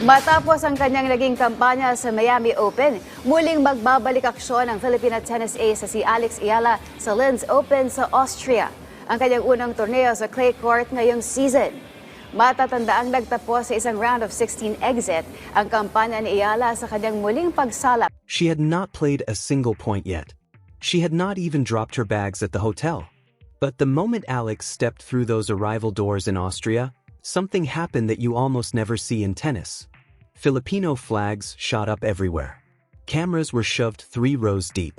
Matapos ang kanyang naging kampanya sa Miami Open, muling magbabalik aksyon ang Filipina tennis ace si Alex Eala sa Linz Open sa Austria. Ang kanyang unang torneo sa clay court ngayong season. Matatandaang nagtapos sa isang round of 16 exit ang kampanya ni Eala sa kanyang muling pagsalak. She had not played a single point yet. She had not even dropped her bags at the hotel. But the moment Alex stepped through those arrival doors in Austria, something happened that you almost never see in tennis. Filipino flags shot up everywhere. Cameras were shoved 3 rows deep.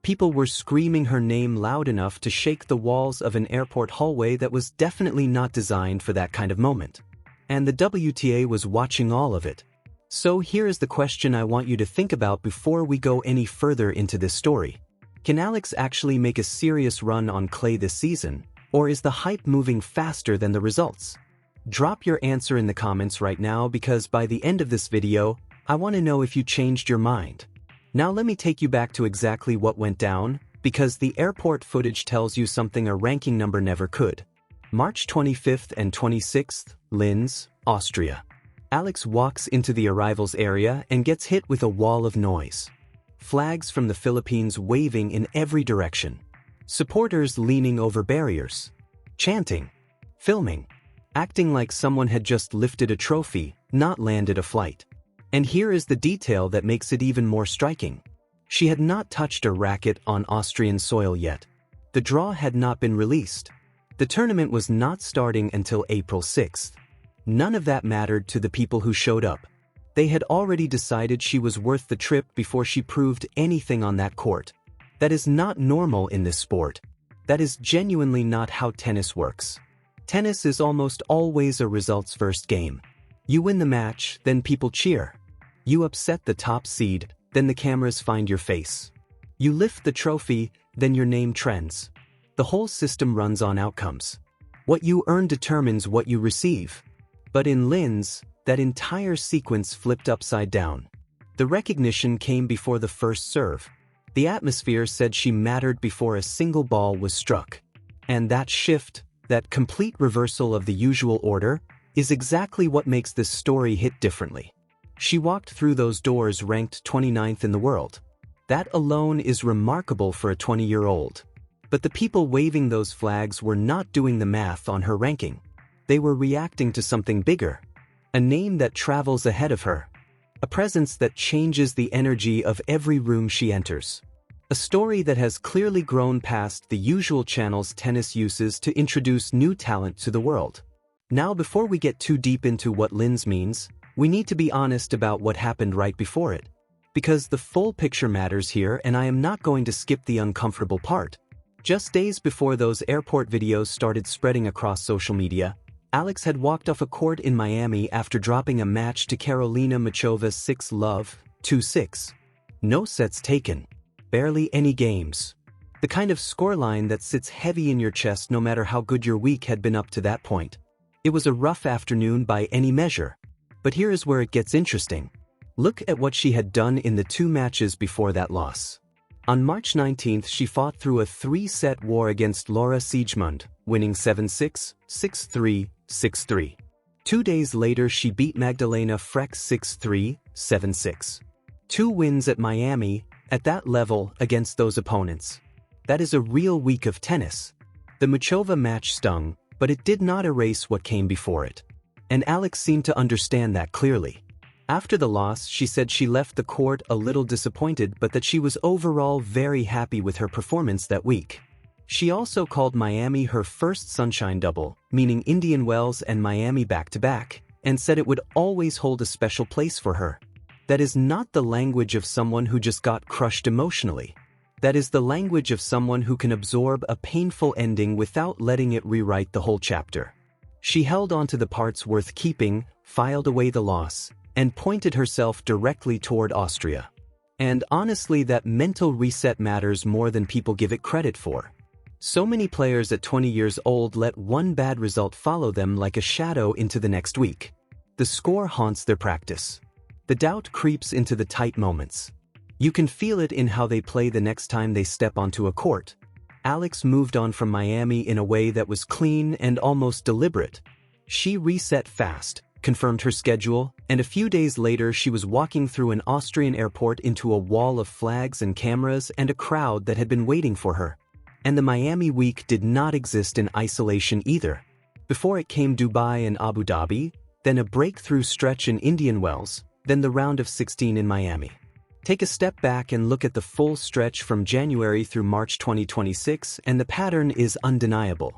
People were screaming her name loud enough to shake the walls of an airport hallway that was definitely not designed for that kind of moment. And the WTA was watching all of it. So here is the question I want you to think about before we go any further into this story. Can Alex actually make a serious run on clay this season, or is the hype moving faster than the results? Drop your answer in the comments right now, because by the end of this video, I want to know if you changed your mind. Now let me take you back to exactly what went down, because the airport footage tells you something a ranking number never could. March 25th and 26th, Linz, Austria. Alex walks into the arrivals area and gets hit with a wall of noise. Flags from the Philippines waving in every direction. Supporters leaning over barriers. Chanting. Filming. Acting like someone had just lifted a trophy, not landed a flight. And here is the detail that makes it even more striking. She had not touched a racket on Austrian soil yet. The draw had not been released. The tournament was not starting until April 6th. None of that mattered to the people who showed up. They had already decided she was worth the trip before she proved anything on that court. That is not normal in this sport. That is genuinely not how tennis works. Tennis is almost always a results-first game. You win the match, then people cheer. You upset the top seed, then the cameras find your face. You lift the trophy, then your name trends. The whole system runs on outcomes. What you earn determines what you receive. But in Linz, that entire sequence flipped upside down. The recognition came before the first serve. The atmosphere said she mattered before a single ball was struck. And that shift, that complete reversal of the usual order, is exactly what makes this story hit differently. She walked through those doors ranked 29th in the world. That alone is remarkable for a 20-year-old. But the people waving those flags were not doing the math on her ranking. They were reacting to something bigger. A name that travels ahead of her. A presence that changes the energy of every room she enters. A story that has clearly grown past the usual channels tennis uses to introduce new talent to the world. Now, before we get too deep into what Linz means, we need to be honest about what happened right before it. Because the full picture matters here, and I am not going to skip the uncomfortable part. Just days before those airport videos started spreading across social media, Alex had walked off a court in Miami after dropping a match to Karolina Muchova 6-love, 2-6. No sets taken. Barely any games. The kind of scoreline that sits heavy in your chest no matter how good your week had been up to that point. It was a rough afternoon by any measure. But here is where it gets interesting. Look at what she had done in the 2 matches before that loss. On March 19th, she fought through a 3-set war against Laura Siegemund, winning 7-6, 6-3, 6-3. 2 days later, she beat Magdalena Frech 6-3, 7-6. 2 wins at Miami, at that level, against those opponents. That is a real week of tennis. The Muchova match stung, but it did not erase what came before it. And Alex seemed to understand that clearly. After the loss, she said she left the court a little disappointed, but that she was overall very happy with her performance that week. She also called Miami her first sunshine double, meaning Indian Wells and Miami back-to-back, and said it would always hold a special place for her. That is not the language of someone who just got crushed emotionally. That is the language of someone who can absorb a painful ending without letting it rewrite the whole chapter. She held on to the parts worth keeping, filed away the loss, and pointed herself directly toward Austria. And honestly, that mental reset matters more than people give it credit for. So many players at 20 years old let one bad result follow them like a shadow into the next week. The score haunts their practice. The doubt creeps into the tight moments. You can feel it in how they play the next time they step onto a court. Alex moved on from Miami in a way that was clean and almost deliberate. She reset fast, confirmed her schedule, and a few days later she was walking through an Austrian airport into a wall of flags and cameras and a crowd that had been waiting for her. And the Miami week did not exist in isolation either. Before it came Dubai and Abu Dhabi, then a breakthrough stretch in Indian Wells, then the round of 16 in Miami. Take a step back and look at the full stretch from January through March 2026, and the pattern is undeniable.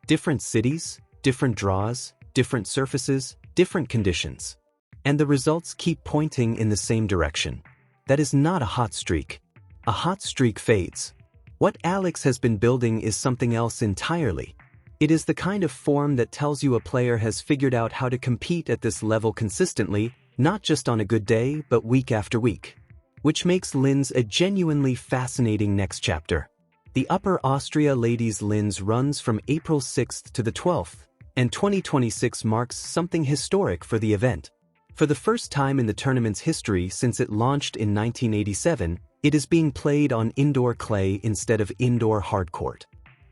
Different cities, different draws, different surfaces, different conditions. And the results keep pointing in the same direction. That is not a hot streak. A hot streak fades. What Alex has been building is something else entirely. It is the kind of form that tells you a player has figured out how to compete at this level consistently, not just on a good day, but week after week. Which makes Linz a genuinely fascinating next chapter. The Upper Austria Ladies Linz runs from April 6th to the 12th, and 2026 marks something historic for the event. For the first time in the tournament's history since it launched in 1987, it is being played on indoor clay instead of indoor hardcourt.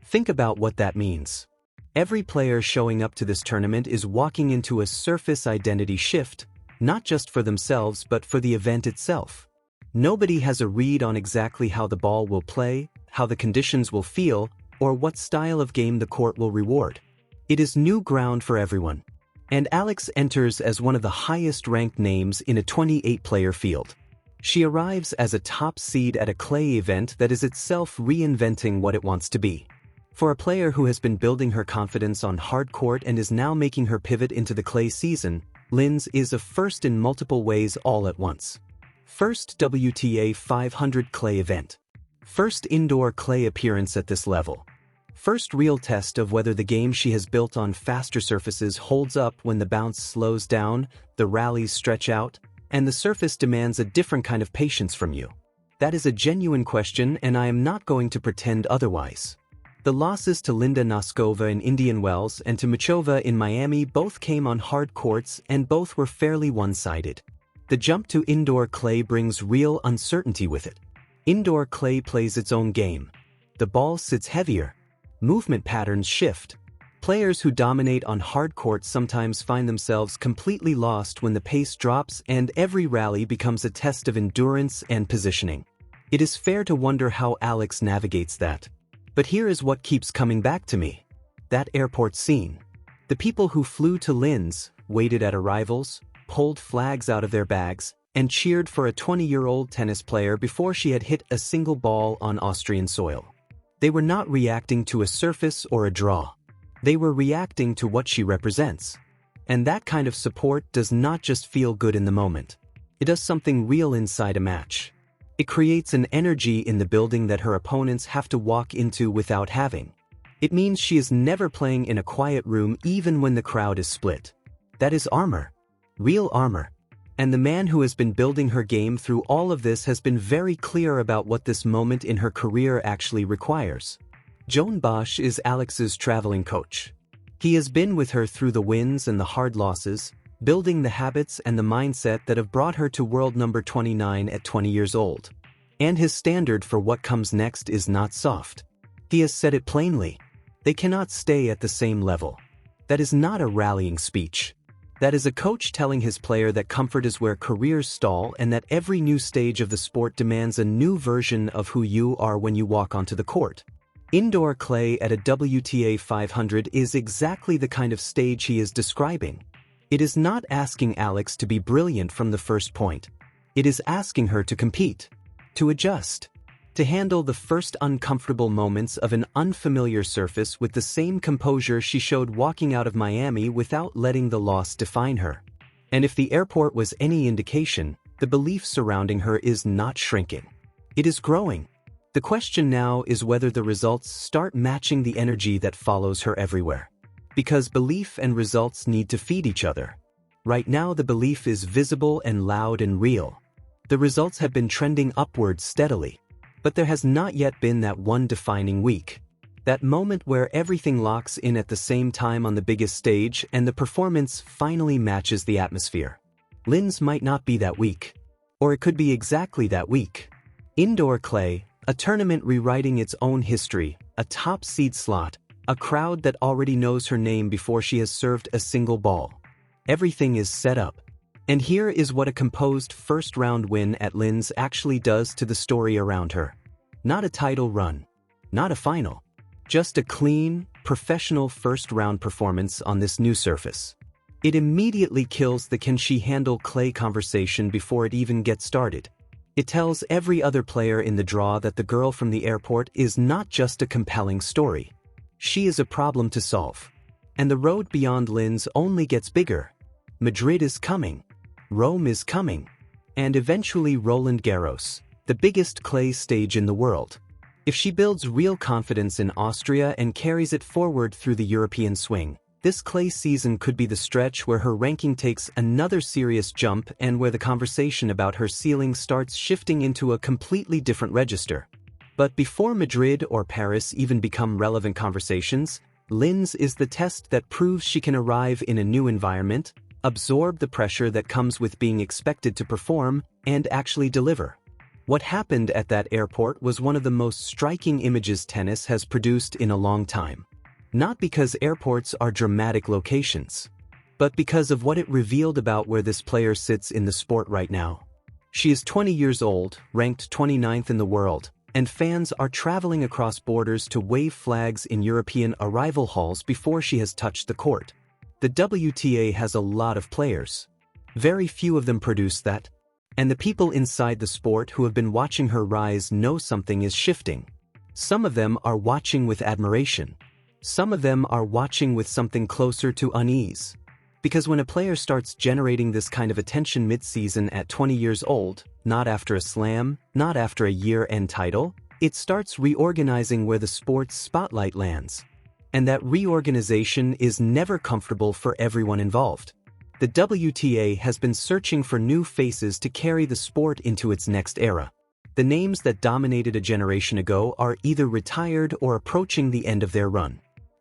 Think about what that means. Every player showing up to this tournament is walking into a surface identity shift, not just for themselves but for the event itself. Nobody has a read on exactly how the ball will play, how the conditions will feel, or what style of game the court will reward. It is new ground for everyone. And Alex enters as one of the highest-ranked names in a 28-player field. She arrives as a top seed at a clay event that is itself reinventing what it wants to be. For a player who has been building her confidence on hard court and is now making her pivot into the clay season, Linz is a first in multiple ways all at once. First WTA 500 clay event. First indoor clay appearance at this level. First real test of whether the game she has built on faster surfaces holds up when the bounce slows down, the rallies stretch out, and the surface demands a different kind of patience from you. That is a genuine question, and I am not going to pretend otherwise. The losses to Linda Noskova in Indian Wells and to Machova in Miami both came on hard courts and both were fairly one-sided. The jump to indoor clay brings real uncertainty with it. Indoor clay plays its own game. The ball sits heavier. Movement patterns shift. Players who dominate on hard courts sometimes find themselves completely lost when the pace drops and every rally becomes a test of endurance and positioning. It is fair to wonder how Alex navigates that. But here is what keeps coming back to me. That airport scene. The people who flew to Linz, waited at arrivals, pulled flags out of their bags, and cheered for a 20-year-old tennis player before she had hit a single ball on Austrian soil. They were not reacting to a surface or a draw. They were reacting to what she represents. And that kind of support does not just feel good in the moment. It does something real inside a match. It creates an energy in the building that her opponents have to walk into without having. It means she is never playing in a quiet room even when the crowd is split. That is armor. Real armor. And the man who has been building her game through all of this has been very clear about what this moment in her career actually requires. Joan Bosch is Alex's traveling coach. He has been with her through the wins and the hard losses, building the habits and the mindset that have brought her to world number 29 at 20 years old. And his standard for what comes next is not soft. He has said it plainly. They cannot stay at the same level. That is not a rallying speech. That is a coach telling his player that comfort is where careers stall and that every new stage of the sport demands a new version of who you are when you walk onto the court. Indoor clay at a WTA 500 is exactly the kind of stage he is describing. It is not asking Alex to be brilliant from the first point. It is asking her to compete, to adjust, to handle the first uncomfortable moments of an unfamiliar surface with the same composure she showed walking out of Miami without letting the loss define her. And if the airport was any indication, the belief surrounding her is not shrinking. It is growing. The question now is whether the results start matching the energy that follows her everywhere. Because belief and results need to feed each other. Right now the belief is visible and loud and real. The results have been trending upwards steadily. But there has not yet been that one defining week. That moment where everything locks in at the same time on the biggest stage and the performance finally matches the atmosphere. Linz might not be that week. Or it could be exactly that week. Indoor clay, a tournament rewriting its own history, a top seed slot, a crowd that already knows her name before she has served a single ball. Everything is set up. And here is what a composed first-round win at Linz actually does to the story around her. Not a title run. Not a final. Just a clean, professional first-round performance on this new surface. It immediately kills the can she handle clay conversation before it even gets started. It tells every other player in the draw that the girl from the airport is not just a compelling story. She is a problem to solve. And the road beyond Linz only gets bigger. Madrid is coming. Rome is coming. And eventually Roland Garros, the biggest clay stage in the world. If she builds real confidence in Austria and carries it forward through the European swing, this clay season could be the stretch where her ranking takes another serious jump and where the conversation about her ceiling starts shifting into a completely different register. But before Madrid or Paris even become relevant conversations, Linz is the test that proves she can arrive in a new environment, absorb the pressure that comes with being expected to perform, and actually deliver. What happened at that airport was one of the most striking images tennis has produced in a long time. Not because airports are dramatic locations, but because of what it revealed about where this player sits in the sport right now. She is 20 years old, ranked 29th in the world, and fans are traveling across borders to wave flags in European arrival halls before she has touched the court. The WTA has a lot of players. Very few of them produce that. And the people inside the sport who have been watching her rise know something is shifting. Some of them are watching with admiration. Some of them are watching with something closer to unease. Because when a player starts generating this kind of attention mid-season at 20 years old, not after a slam, not after a year-end title, it starts reorganizing where the sport's spotlight lands. And that reorganization is never comfortable for everyone involved. The WTA has been searching for new faces to carry the sport into its next era. The names that dominated a generation ago are either retired or approaching the end of their run.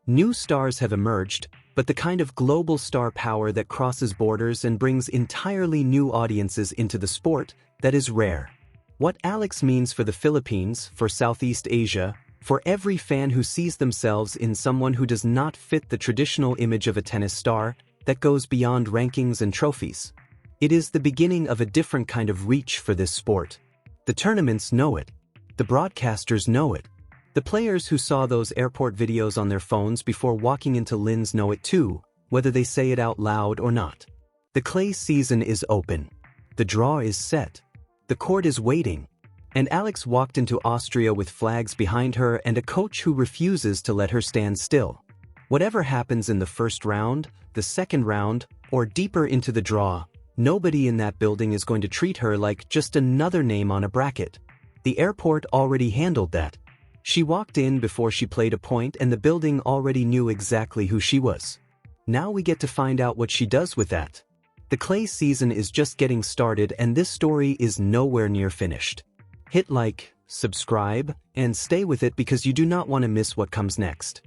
New stars have emerged, but the kind of global star power that crosses borders and brings entirely new audiences into the sport, that is rare. What Alex means for the Philippines, for Southeast Asia, for every fan who sees themselves in someone who does not fit the traditional image of a tennis star, that goes beyond rankings and trophies. It is the beginning of a different kind of reach for this sport. The tournaments know it. The broadcasters know it. The players who saw those airport videos on their phones before walking into Linz know it too, whether they say it out loud or not. The clay season is open. The draw is set. The court is waiting. And Alex walked into Austria with flags behind her and a coach who refuses to let her stand still. Whatever happens in the first round, the second round, or deeper into the draw, nobody in that building is going to treat her like just another name on a bracket. The airport already handled that. She walked in before she played a point and the building already knew exactly who she was. Now we get to find out what she does with that. The clay season is just getting started and this story is nowhere near finished. Hit like, subscribe, and stay with it because you do not want to miss what comes next.